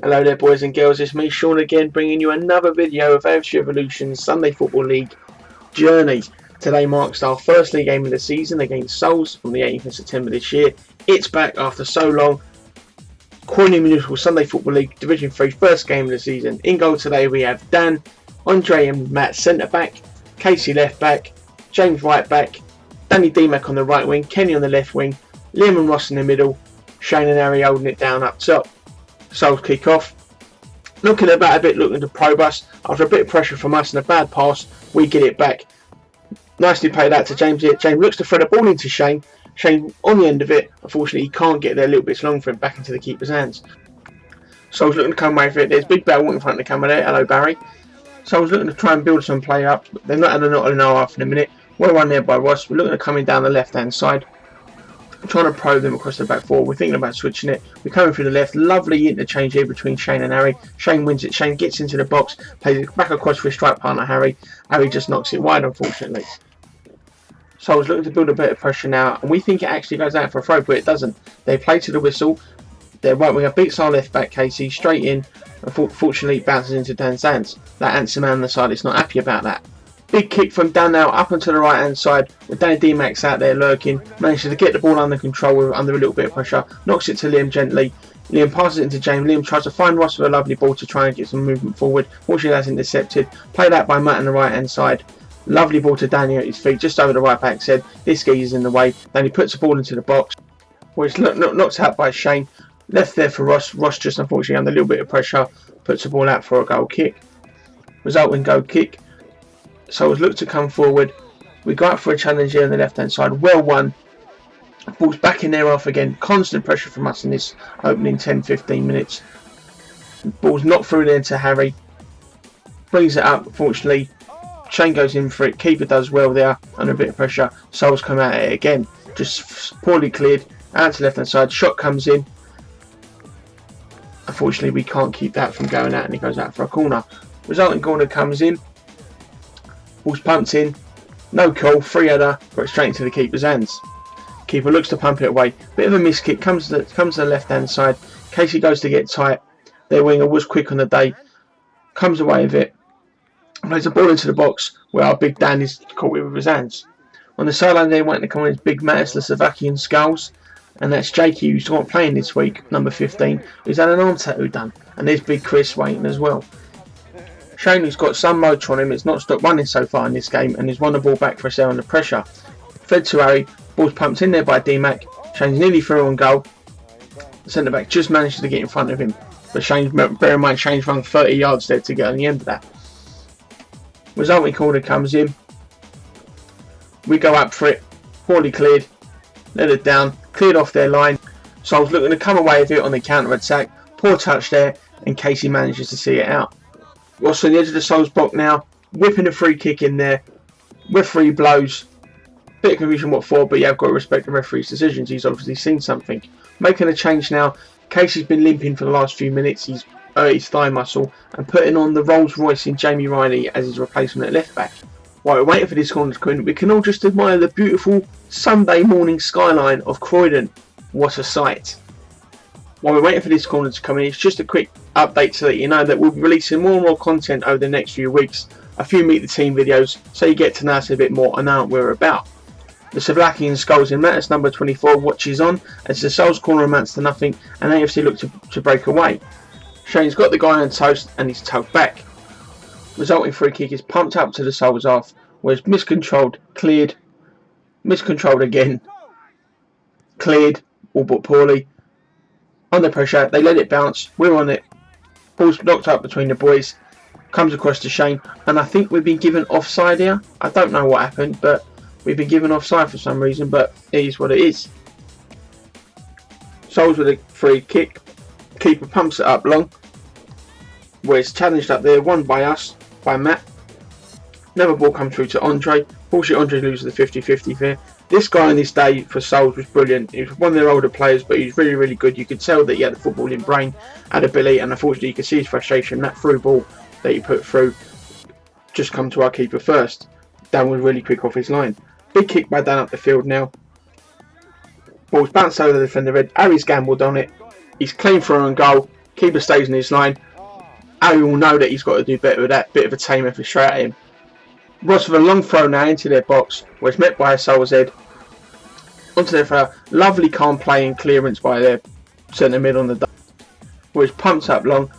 Hello there boys and girls, it's me Sean again, bringing you another video of AFC REVOLUTION's Sunday Football League journey. Today marks our first league game of the season against Souls on the 18th of September this year. It's back after so long. Croydon Municipal Sunday Football League Division 3 first game of the season. In goal today we have Dan, Andre and Matt centre back, Casey left back, James right back, Danny DMAC on the right wing, Kenny on the left wing, Liam and Ross in the middle, Shane and Harry holding it down up top. Souls kick off. Looking about a bit, looking to probe us. After a bit of pressure from us and a bad pass, we get it back. Nicely played out to James here. James looks to throw the ball into Shane. Shane on the end of it. Unfortunately, he can't get there, a little bit long for him, back into the keeper's hands. Souls looking to come away for it. There's Big Bell in front of the camera there. Hello, Barry. Souls looking to try and build some play up. They've not had a not an hour half in a minute. Well run there by Ross. We're looking to come in down the left-hand side. Trying to probe them across the back four. We're thinking about switching it. We're coming through the left. Lovely interchange here between Shane and Harry. Shane wins it. Shane gets into the box. Plays it back across for his strike partner Harry. Harry just knocks it wide, unfortunately. So I was looking to build a bit of pressure now, and we think it actually goes out for a throw, but it doesn't. They play to the whistle. Their right winger beats our left back Casey straight in. Unfortunately, bounces into Dan's hands. That answer man on the side is not happy about that. Big kick from Dan now up onto the right hand side with Danny DMAC out there lurking. Manages to get the ball under control under a little bit of pressure. Knocks it to Liam gently. Liam passes it into James. Liam tries to find Ross with a lovely ball to try and get some movement forward. Fortunately that's intercepted. Played out by Matt on the right hand side. Lovely ball to Danny at his feet just over the right back head. This geezer's in the way. Then he puts the ball into the box. Where it's knocked out by Shane. Left there for Ross. Ross just unfortunately under a little bit of pressure. Puts the ball out for a goal kick. Resulting goal kick. So I was looked to come forward. We go out for a challenge here on the left hand side. Well won. Ball's back in there off again. Constant pressure from us in this opening 10-15 minutes. Ball's not through there to Harry. Brings it up. Unfortunately, Shane goes in for it. Keeper does well there under a bit of pressure. Souls come out at it again. Just poorly cleared. Out to left hand side. Shot comes in. Unfortunately, we can't keep that from going out, and it goes out for a corner. Resulting corner comes in. Ball's pumped in, no call, free header, got it straight into the keeper's hands. Keeper looks to pump it away, bit of a miss kick, comes to the left hand side. Casey goes to get tight, their winger was quick on the day, comes away with it, plays the ball into the box where our big Dan is caught with his hands. On the sideline they went to come in his big Matt, the Slovakian skulls, and that's Jakey who's not playing this week, number 15, who's had an arm tattoo done, and there's big Chris waiting as well. Shane, who's got some motor on him, it's not stopped running so far in this game and he's won the ball back for us there under pressure. Fed to Harry, ball's pumped in there by DMAC. Shane's nearly through on goal. The centre back just manages to get in front of him, but Shane, bear in mind, Shane's run 30 yards there to get on the end of that. Resulting corner comes in. We go up for it, poorly cleared, let it down, cleared off their line. So I was looking to come away with it on the counter attack. Poor touch there, and Casey manages to see it out. Ross on the edge of the Souls box now, whipping a free kick in there. Referee blows. Bit of confusion what for, but yeah, I've got to respect the referee's decisions. He's obviously seen something. Making a change now. Casey's been limping for the last few minutes. He's hurt his thigh muscle and putting on the Rolls Royce in Jamie Riley as his replacement at left back. While we're waiting for this corner to come in, we can all just admire the beautiful Sunday morning skyline of Croydon. What a sight. While we're waiting for this corner to come in, it's just a quick update to let you know that we'll be releasing more and more content over the next few weeks. A few meet the team videos so you get to know us a bit more and know what we're about. The Slovakian skulls in Mattis number 24 watches on as the Souls corner amounts to nothing and AFC look to break away. Shane's got the guy on toast and he's tugged back. Resulting free kick is pumped up to the Souls half, whereas miscontrolled, cleared, miscontrolled again, cleared, all but poorly. Under pressure, they let it bounce, we're on it, ball's knocked up between the boys, comes across to Shane, and I think we've been given offside here. I don't know what happened, but we've been given offside for some reason, but it is what it is. Souls with a free kick, keeper pumps it up long, where it's challenged up there, won by us, by Matt. Another ball comes through to Andre, bullshit Andre loses the 50-50 there. This guy on this day for Souls was brilliant. He was one of their older players, but he was really, really good. You could tell that he had the footballing brain, had ability, and unfortunately you could see his frustration. That through ball that he put through just come to our keeper first. Dan was really quick off his line. Big kick by Dan up the field now. Ball's bounced over the defender red. Harry's gambled on it. He's clean for an goal. Keeper stays in his line. Harry will know that he's got to do better with that. Bit of a tame effort straight at him. Ross with a long throw now into their box, where it's met by a Souls head. Onto there for a lovely calm play and clearance by their centre mid on the day, where it's pumped up long.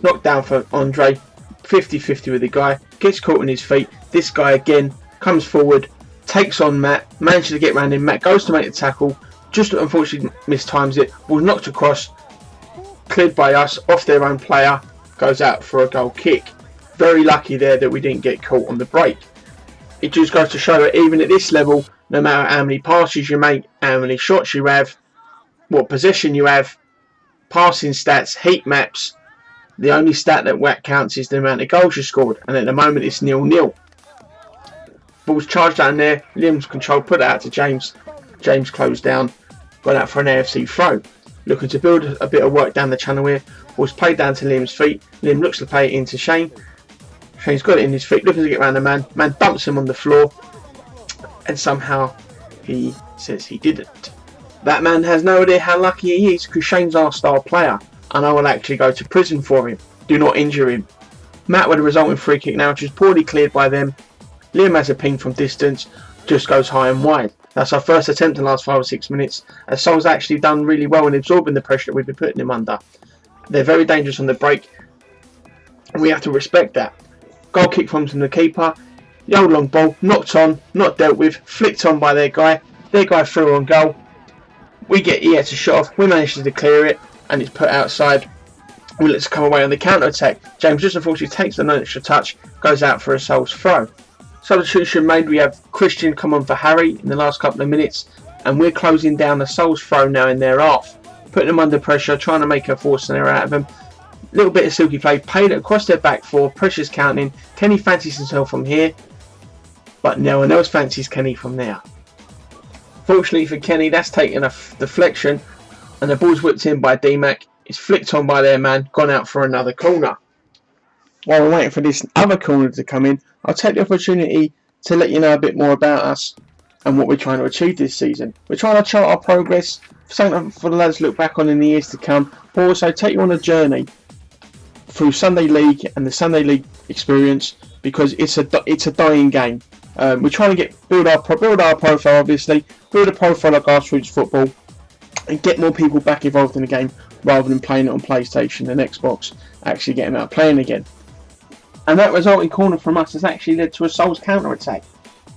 Knocked down for Andre. 50-50 with the guy. Gets caught in his feet. This guy again comes forward. Takes on Matt. Manages to get round him. Matt goes to make the tackle. Just unfortunately mistimes it. Was knocked across. Cleared by us. Off their own player. Goes out for a goal kick. Very lucky there that we didn't get caught on the break. It just goes to show that even at this level, no matter how many passes you make, how many shots you have, what possession you have, passing stats, heat maps, the only stat that counts is the amount of goals you scored, and at the moment it's 0-0. Ball's charged down there, Liam's control, put it out to James. James closed down, got out for an AFC throw. Looking to build a bit of work down the channel here. Ball's played down to Liam's feet. Liam looks to play it into Shane. Shane's got it in his feet, looking to get around the man. Man bumps him on the floor, and somehow he says he didn't. That man has no idea how lucky he is, because Shane's our star player, and I will actually go to prison for him. Do not injure him. Matt with a resulting free kick now, which is poorly cleared by them. Liam has a ping from distance, just goes high and wide. That's our first attempt in the last 5 or 6 minutes, as Sol's actually done really well in absorbing the pressure that we've been putting him under. They're very dangerous on the break, and we have to respect that. Goal kick from the keeper. The old long ball, knocked on, not dealt with, flicked on by their guy. Their guy threw on goal. He gets a shot off, we manage to clear it, and it's put outside. We let it come away on the counter attack. James just unfortunately takes the extra touch, goes out for a Sol's throw. Substitution made, we have Christian come on for Harry in the last couple of minutes, and we're closing down the Sol's throw now in their half. Putting them under pressure, trying to make a forced error out of them. Little bit of silky play, paid it across their back four, pressure's counting. Kenny fancies himself from here, but no one else fancies Kenny from there. Fortunately for Kenny, that's taken a deflection, and the ball's whipped in by D-Mac. It's flicked on by their man, gone out for another corner. While we're waiting for this other corner to come in, I'll take the opportunity to let you know a bit more about us and what we're trying to achieve this season. We're trying to chart our progress, something for the lads to look back on in the years to come, but also take you on a journey through Sunday League and the Sunday League experience, because it's a dying game. We're trying to build our profile, obviously, build a profile of grassroots football, and get more people back involved in the game rather than playing it on PlayStation and Xbox. Actually getting out playing again. And that resulting corner from us has actually led to a Souls counter attack,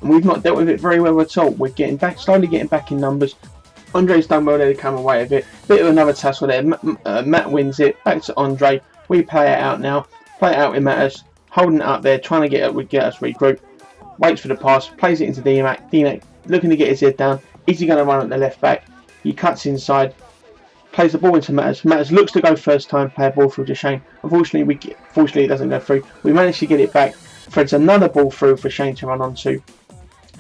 and we've not dealt with it very well at all. We're slowly getting back in numbers. Andre's done well there to come away with it. Bit of another tussle there. Matt wins it. Back to Andre. We play it out now. Play it out with Matters. Holding it up there. Trying to get us regroup. Waits for the pass. Plays it into D-Mac. D-Mac looking to get his head down. Is he going to run at the left back? He cuts inside. Plays the ball into Matters. Matters looks to go first time. Play a ball through to Shane. Unfortunately, it doesn't go through. We manage to get it back. Threads another ball through for Shane to run onto.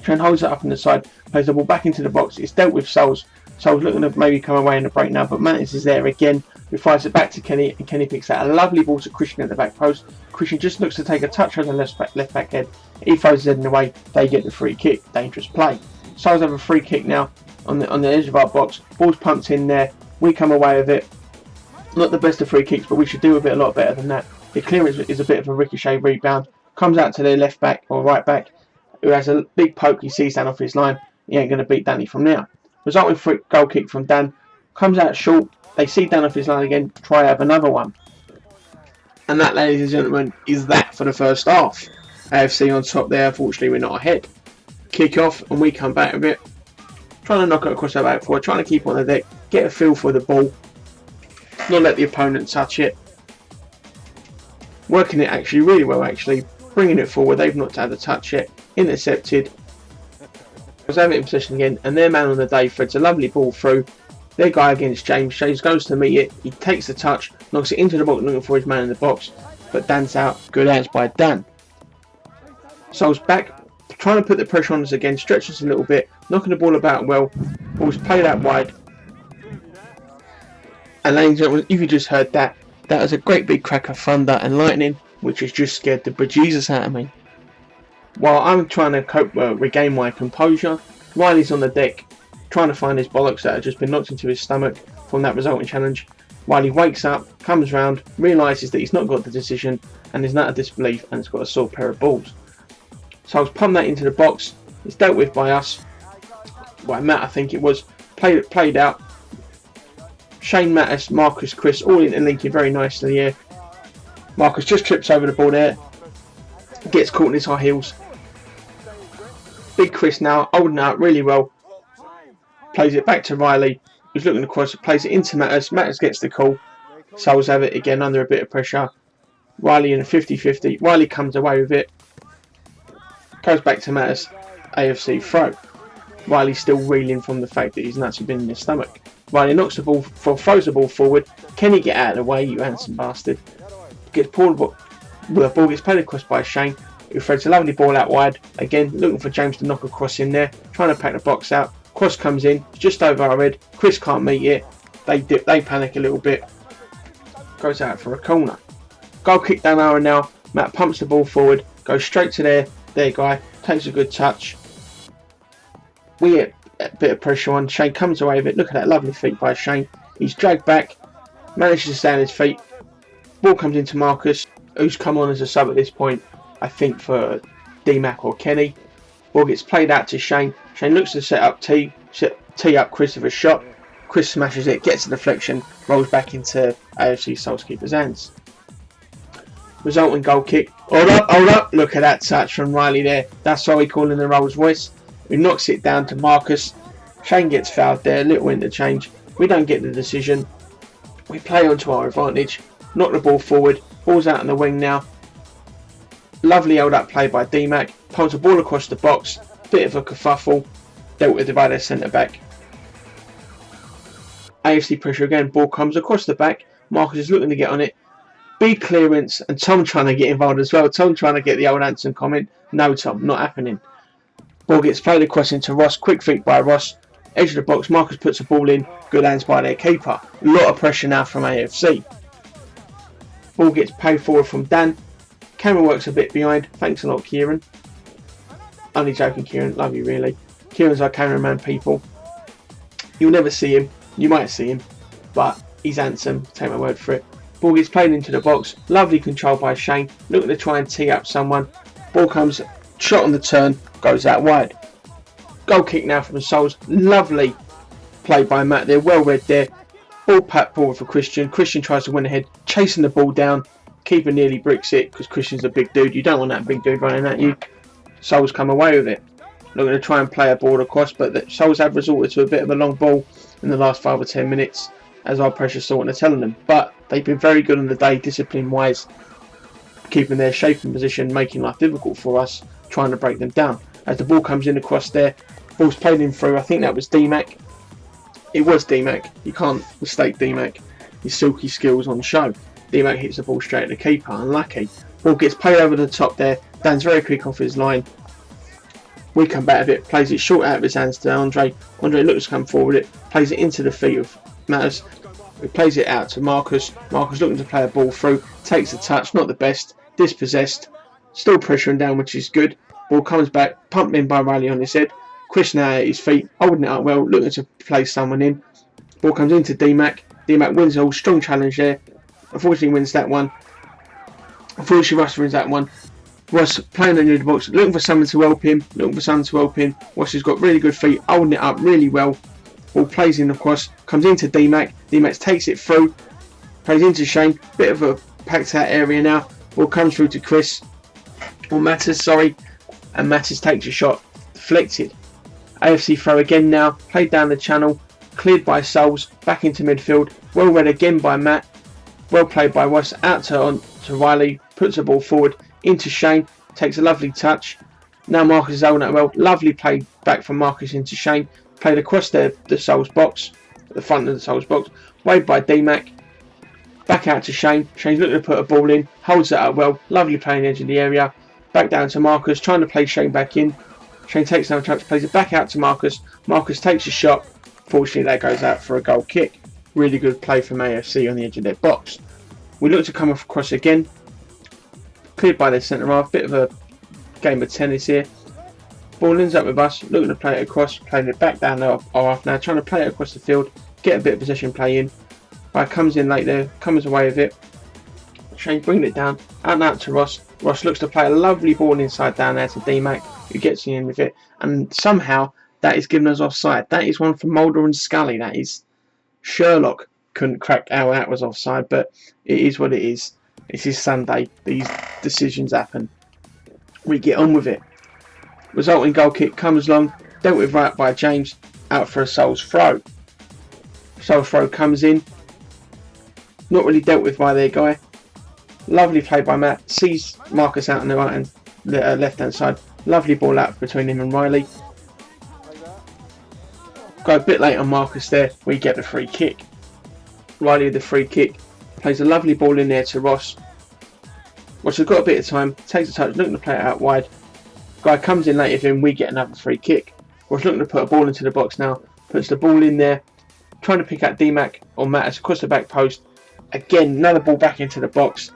Shane holds it up on the side. Plays the ball back into the box. It's dealt with Souls. Souls looking to maybe come away in the break now, but Matters is there again. He fires it back to Kenny, and Kenny picks out a lovely ball to Christian at the back post. Christian just looks to take a touch on the left back head. He throws his head in the way. They get the free kick. Dangerous play. Souls have a free kick now on the edge of our box. Ball's pumped in there. We come away with it. Not the best of free kicks, but we should do with it a lot better than that. The clearance is a bit of a ricochet rebound. Comes out to their left back or right back, who has a big poke. He sees Dan off his line. He ain't going to beat Danny from there. Resulting free goal kick from Dan. Comes out short. They see Dan off his line again. Try have another one. And that, ladies and gentlemen, is that for the first half. AFC on top there. Unfortunately, we're not ahead. Kick off, and we come back a bit. Trying to knock it across our back four. Trying to keep on the deck. Get a feel for the ball. Not let the opponent touch it. Working it actually really well, actually. Bringing it forward. They've not had to touch it. Intercepted. Was having it in possession again, and their man on the day threads a lovely ball through. Their guy against James. James goes to meet it. He takes the touch, knocks it into the box, looking for his man in the box, but Dan's out. Good hands by Dan. Sol's back, trying to put the pressure on us again. Stretches a little bit, knocking the ball about well. Ball's played out wide. And ladies and gentlemen, if you just heard that, that was a great big crack of thunder and lightning, which has just scared the bejesus out of me. While I'm trying to regain my composure, Riley's on the deck, trying to find his bollocks that had just been knocked into his stomach from that resulting challenge. Wiley wakes up, comes round, realises that he's not got the decision and is in utter disbelief and has got a sore pair of balls. So I'll pump that into the box. It's dealt with by us, by Matt I think it was, played out. Shane, Mattis, Marcus, Chris all interlinking very nicely here. Marcus just trips over the ball there, gets caught in his high heels. Big Chris now, holding out really well. Plays it back to Riley, who's looking across, plays it into Mattis. Mattis gets the call. Souls have it again under a bit of pressure. Riley in a 50-50. Riley comes away with it. Goes back to Mattis. AFC throw. Riley still reeling from the fact that his nuts have been in his stomach. Riley knocks the ball, throws the ball forward. Can he get out of the way, you handsome bastard? Gets pulled, the ball gets played across by Shane, who throws a lovely ball out wide. Again, looking for James to knock a cross in there, trying to pack the box out. Cross comes in, just over our head. Chris can't meet it. They panic a little bit. Goes out for a corner. Goal kick down our now. Matt pumps the ball forward, goes straight to their guy, takes a good touch. We get a bit of pressure on. Shane comes away with it. Look at that lovely feet by Shane. He's dragged back, manages to stay on his feet. Ball comes into Marcus, who's come on as a sub at this point, I think for D-Mac or Kenny. Ball gets played out to Shane. Shane looks to set up up Chris with a shot. Chris smashes it, gets a deflection, rolls back into AFC Soulskeeper's hands. Resulting goal kick. Hold up. Look at that touch from Riley there. That's why we call in the Rolls Royce. Who knocks it down to Marcus. Shane gets fouled there, little interchange. We don't get the decision. We play onto our advantage. Knock the ball forward. Ball's out on the wing now. Lovely held up play by D-Mac. Pumps the ball across the box. Bit of a kerfuffle. Dealt with by their centre back. AFC pressure again. Ball comes across the back. Marcus is looking to get on it. Big clearance. And Tom trying to get involved as well. Tom trying to get the old Anson comment. No, Tom, not happening. Ball gets played across into Ross. Quick feet by Ross. Edge of the box. Marcus puts the ball in. Good hands by their keeper. A lot of pressure now from AFC. Ball gets played forward from Dan. Camera works a bit behind. Thanks a lot, Kieran. Only joking, Kieran. Love you, really. Kieran's our cameraman, people. You'll never see him. You might see him. But he's handsome. Take my word for it. Ball gets played into the box. Lovely control by Shane. Looking to try and tee up someone. Ball comes. Shot on the turn. Goes out wide. Goal kick now from the Souls. Lovely play by Matt there. Well read there. Ball pat forward for Christian. Christian tries to win ahead. Chasing the ball down. Keeper nearly bricks it because Christian's a big dude. You don't want that big dude running at you. Souls come away with it. Looking to try and play a ball across, but the Souls have resorted to a bit of a long ball in the last 5 or 10 minutes as our pressure sorting are telling them. But they've been very good on the day, discipline-wise, keeping their shaping position, making life difficult for us, trying to break them down. As the ball comes in across there, ball's played in through. I think that was D-Mac. It was D-Mac. You can't mistake D-Mac. His silky skills on show. D-Mac hits the ball straight at the keeper. Unlucky. Ball gets played over the top there. Dan's very quick off his line. We come back a bit. Plays it short out of his hands to Andre. Andre looks to come forward with it. Plays it into the feet of Mattis. He plays it out to Marcus. Marcus looking to play a ball through. Takes a touch. Not the best. Dispossessed. Still pressuring down, which is good. Ball comes back. Pumped in by Riley on his head. Chris now at his feet. Holding it up well. Looking to place someone in. Ball comes into D-Mac. D-Mac wins all. Strong challenge there. Unfortunately wins that one. Unfortunately Russ wins that one. Ross playing under the box, looking for someone to help him. Ross has got really good feet, holding it up really well. Ball plays in across, comes into D-Mac. D-Mac takes it through, plays into Shane. Bit of a packed out area now. Ball comes through to Chris, or Mattis, sorry. And Mattis takes a shot, deflected. AFC throw again now, played down the channel, cleared by Souls, back into midfield. Well read again by Matt. Well played by Ross, out to Riley, puts the ball forward. Into Shane, takes a lovely touch. Now Marcus is holding it well. Lovely play back from Marcus into Shane. Played across the Souls box, the front of the Souls box. Waved by D-Mac. Back out to Shane. Shane's looking to put a ball in. Holds it up well. Lovely play on the edge of the area. Back down to Marcus, trying to play Shane back in. Shane takes another touch, plays it back out to Marcus. Marcus takes a shot. Fortunately, that goes out for a goal kick. Really good play from AFC on the edge of their box. We look to come across again. Cleared by their centre half. Bit of a game of tennis here. Ball ends up with us. Looking to play it across. Playing it back down our half now. Trying to play it across the field. Get a bit of possession play in. Guy comes in late there, comes away with it. Shane bringing it down, out and out to Ross. Ross looks to play a lovely ball inside down there to D-Mac, who gets in with it. And somehow that is given us offside. That is one from Mulder and Scully. That is Sherlock couldn't crack how that was offside, but it is what it is. This is Sunday. These decisions happen. We get on with it. Resulting goal kick comes along, dealt with right by James, out for a Souls throw. Souls throw comes in, not really dealt with by their guy. Lovely play by Matt, sees Marcus out on the right and left hand side. Lovely ball out between him and Riley. Go a bit late on Marcus there, we get the free kick. Riley with the free kick, plays a lovely ball in there to Ross. Ross has got a bit of time, takes a touch, looking to play it out wide. Guy comes in late with him, we get another free kick. Ross looking to put a ball into the box now, puts the ball in there, trying to pick out D-Mac or Mattis across the back post. Again, another ball back into the box.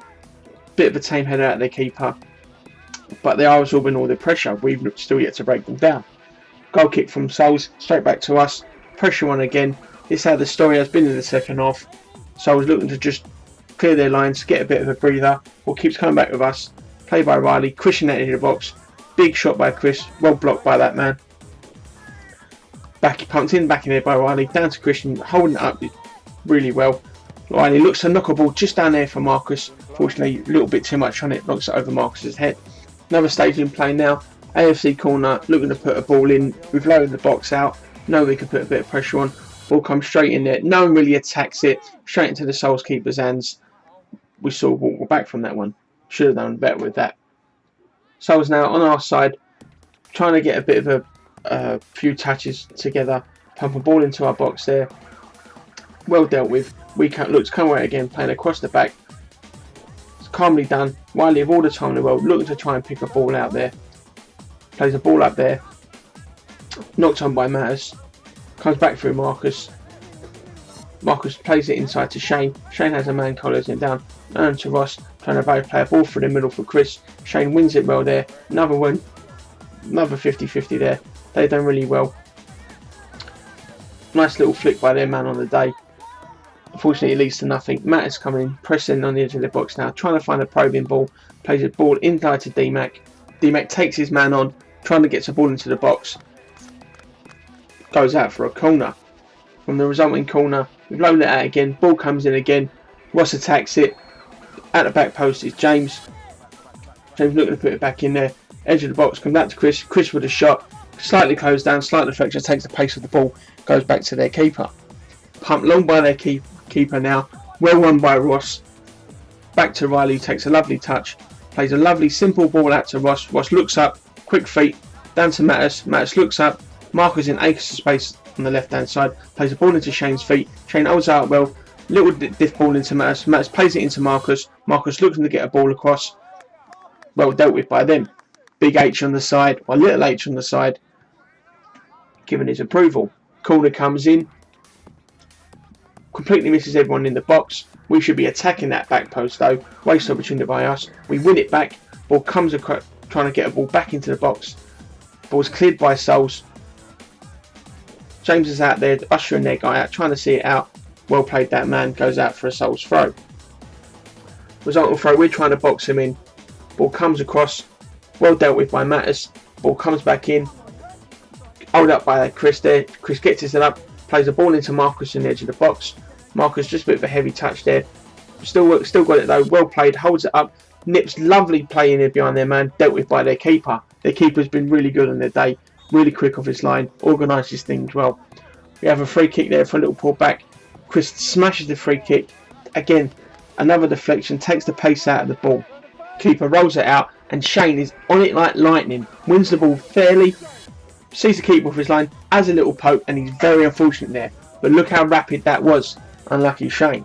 Bit of a tame header out of their keeper, but they are absorbing all the pressure. We've still yet to break them down. Goal kick from Souls, straight back to us. Pressure on again. This is how the story has been in the second half. Souls looking to just clear their lines, get a bit of a breather. Ball keeps coming back with us. Play by Riley, Christian out into the box. Big shot by Chris, well blocked by that man. Back pumped in, back in there by Riley, down to Christian, holding it up really well. Riley looks to knock a ball just down there for Marcus. Fortunately, a little bit too much on it, knocks it over Marcus's head. Another stage in play now. AFC corner, looking to put a ball in. We've lowered the box out. Know we can put a bit of pressure on. Ball comes straight in there. No one really attacks it. Straight into the Souls keeper's hands. We saw walk back from that one. Should have done better with that. Souls now on our side, trying to get a bit of a few touches together. Pump a ball into our box there. Well dealt with. We can't look to come away again, playing across the back. It's calmly done. Wiley of all the time in the world, looking to try and pick a ball out there. Plays a ball up there. Knocked on by Mattis. Comes back through Marcus. Marcus plays it inside to Shane. Shane has a man, collars him down. And to Ross, trying to both play a ball through the middle for Chris. Shane wins it well there. Another 50-50 there. They've done really well. Nice little flick by their man on the day. Unfortunately, it leads to nothing. Matt is coming in, pressing on the edge of the box now, trying to find a probing ball. Plays a ball inside to D-Mac. D-Mac takes his man on, trying to get the ball into the box. Goes out for a corner. From the resulting corner, we've loaded it out again. Ball comes in again. Ross attacks it. At the back post is James. James looking to put it back in there. Edge of the box, comes out to Chris. Chris with a shot. Slightly closed down, slight deflection, takes the pace of the ball. Goes back to their keeper. Pumped long by their keeper now. Well run by Ross. Back to Riley, who takes a lovely touch. Plays a lovely simple ball out to Ross. Ross looks up, quick feet, down to Mattis. Mattis looks up. Marcus in acres of space on the left hand side. Plays a ball into Shane's feet. Shane holds out well. Little diff ball into Mattis. Mattis plays it into Marcus. Marcus looking to get a ball across. Well dealt with by them. Big H on the side, or little H on the side. Giving his approval. Corner comes in. Completely misses everyone in the box. We should be attacking that back post though. Waste opportunity by us. We win it back. Ball comes across, trying to get a ball back into the box. Ball's cleared by Souls. James is out there ushering their guy out, trying to see it out. Well played, that man. Goes out for a Souls throw. Resulting throw, we're trying to box him in. Ball comes across. Well dealt with by Mattis. Ball comes back in. Hold up by Chris there. Chris gets his up. Plays the ball into Marcus in the edge of the box. Marcus just a bit of a heavy touch there. Still got it though. Well played. Holds it up. Nips lovely play in there behind their man. Dealt with by their keeper. Their keeper's been really good on their day. Really quick off his line. Organises things well. We have a free kick there for a little pull back. Chris smashes the free kick. Again, another deflection. Takes the pace out of the ball. Keeper rolls it out. And Shane is on it like lightning. Wins the ball fairly. Sees the keeper off his line. Has a little poke. And he's very unfortunate there. But look how rapid that was. Unlucky Shane.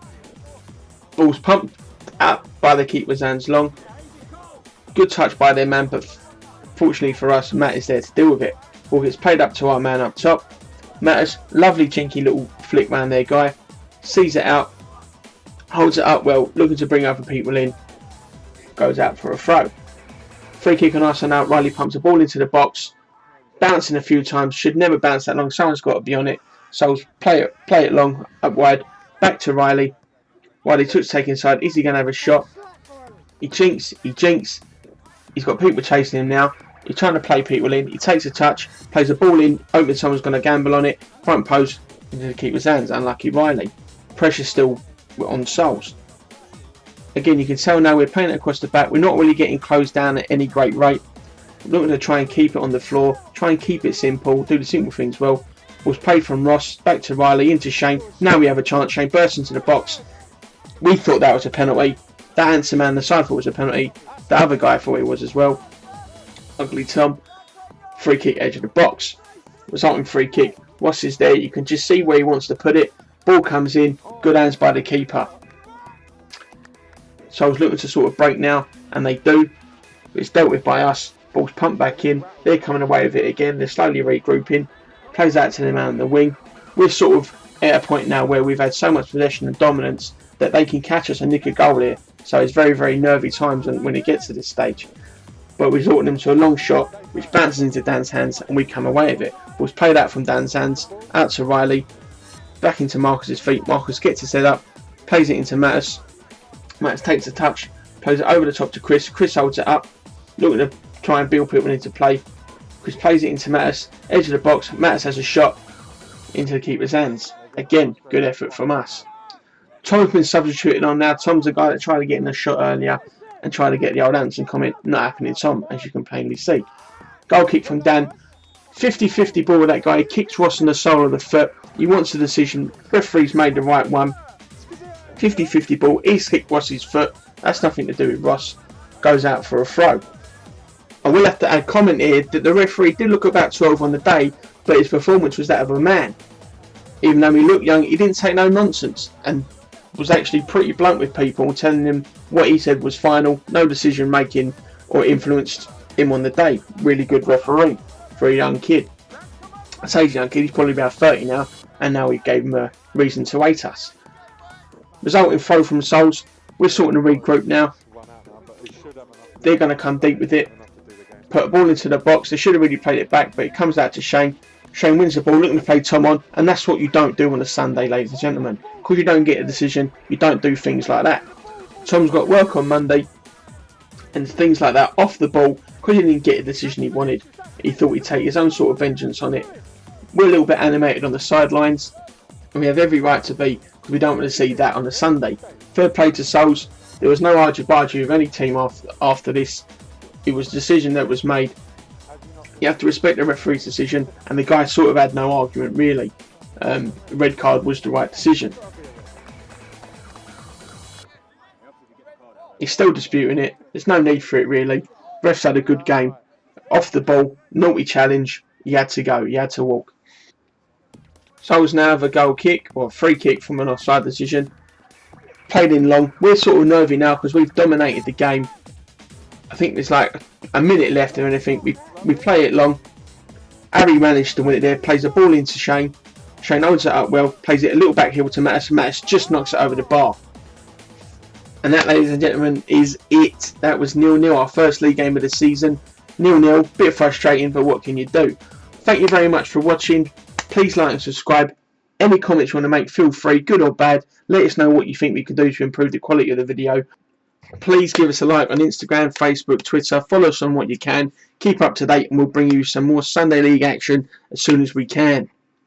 Ball's pumped out by the keeper's hands long. Good touch by their man. But fortunately for us, Matt is there to deal with it. Ball gets played up to our man up top. Mattis, lovely chinky little flick man there, guy. Sees it out. Holds it up well. Looking to bring other people in. Goes out for a throw. Free kick on us and out. Riley pumps the ball into the box. Bouncing a few times. Should never bounce that long. Someone's got to be on it. So play it long, up wide. Back to Riley. Riley took to take inside. Is he going to have a shot? He jinks. He's got people chasing him now. He's trying to play people in. He takes a touch, plays a ball in, hoping someone's going to gamble on it. Front post into the keeper's hands. Unlucky Riley. Pressure still on Souls. Again, you can tell now we're playing it across the back. We're not really getting closed down at any great rate. We're looking to try and keep it on the floor. Try and keep it simple. Do the simple things well. Was played from Ross, back to Riley, into Shane. Now we have a chance. Shane bursts into the box. We thought that was a penalty. That answer man, the side thought was a penalty. The other guy thought it was as well. Ugly Tom. Free kick edge of the box. Resulting free kick. Ross is there. You can just see where he wants to put it. Ball comes in. Good hands by the keeper. So I was looking to sort of break now, and they do. It's dealt with by us. Ball's pumped back in. They're coming away with it again. They're slowly regrouping. Plays out to the man on the wing. We're sort of at a point now where we've had so much possession and dominance that they can catch us and nick a goal here. So it's very, very nervy times when it gets to this stage. But we're resorting them to a long shot, which bounces into Dan's hands, and we come away with it. Ball's played out from Dan's hands, out to Riley, back into Marcus's feet. Marcus gets his head up, plays it into Mattis. Mattis takes a touch, plays it over the top to Chris. Chris holds it up, looking to try and build people into play. Chris plays it into Mattis, edge of the box. Mattis has a shot into the keeper's hands. Again, good effort from us. Tom's been substituted on now. Tom's the guy that tried to get in a shot earlier and tried to get the old Anderson comment. Not happening, Tom, as you can plainly see. Goal kick from Dan. 50-50 ball with that guy. He kicks Ross on the sole of the foot. He wants a decision. Referee's made the right one. 50-50 ball. He's kicked Ross's foot. That's nothing to do with Ross. Goes out for a throw. I will have to add comment here that the referee did look about 12 on the day, but his performance was that of a man. Even though he looked young, he didn't take no nonsense and was actually pretty blunt with people, telling them what he said was final, no decision making or influenced him on the day. Really good referee for a young kid. I say he's a young kid, he's probably about 30 now, and now we gave him a reason to hate us. Resulting throw from Souls. We're sorting to regroup now. They're going to come deep with it. Put a ball into the box. They should have really played it back, but it comes out to Shane. Shane wins the ball, looking to play Tom on, and that's what you don't do on a Sunday, ladies and gentlemen. Because you don't get a decision, you don't do things like that. Tom's got work on Monday, and things like that off the ball, because he didn't get a decision he wanted. He thought he'd take his own sort of vengeance on it. We're a little bit animated on the sidelines, and we have every right to be, because we don't want to see that on a Sunday. Fair play to Souls. There was no argy-bargy with any team after this. It was a decision that was made. You have to respect the referee's decision, and the guy sort of had no argument really. The red card was the right decision. He's still disputing it. There's no need for it really. Refs had a good game. Off the ball, naughty challenge. He had to go. He had to walk. Souls now have a goal kick or a free kick from an offside decision. Played in long. We're sort of nervy now because we've dominated the game. I think there's like a minute left or anything. We play it long. Harry managed to win it there. Plays the ball into Shane. Shane holds it up well. Plays it a little back heel to Mattis. Mattis just knocks it over the bar. And that, ladies and gentlemen, is it. That was 0-0. Our first league game of the season. 0-0. Bit frustrating, but what can you do? Thank you very much for watching. Please like and subscribe. Any comments you want to make, feel free, good or bad. Let us know what you think we can do to improve the quality of the video. Please give us a like on Instagram, Facebook, Twitter. Follow us on what you can. Keep up to date and we'll bring you some more Sunday League action as soon as we can.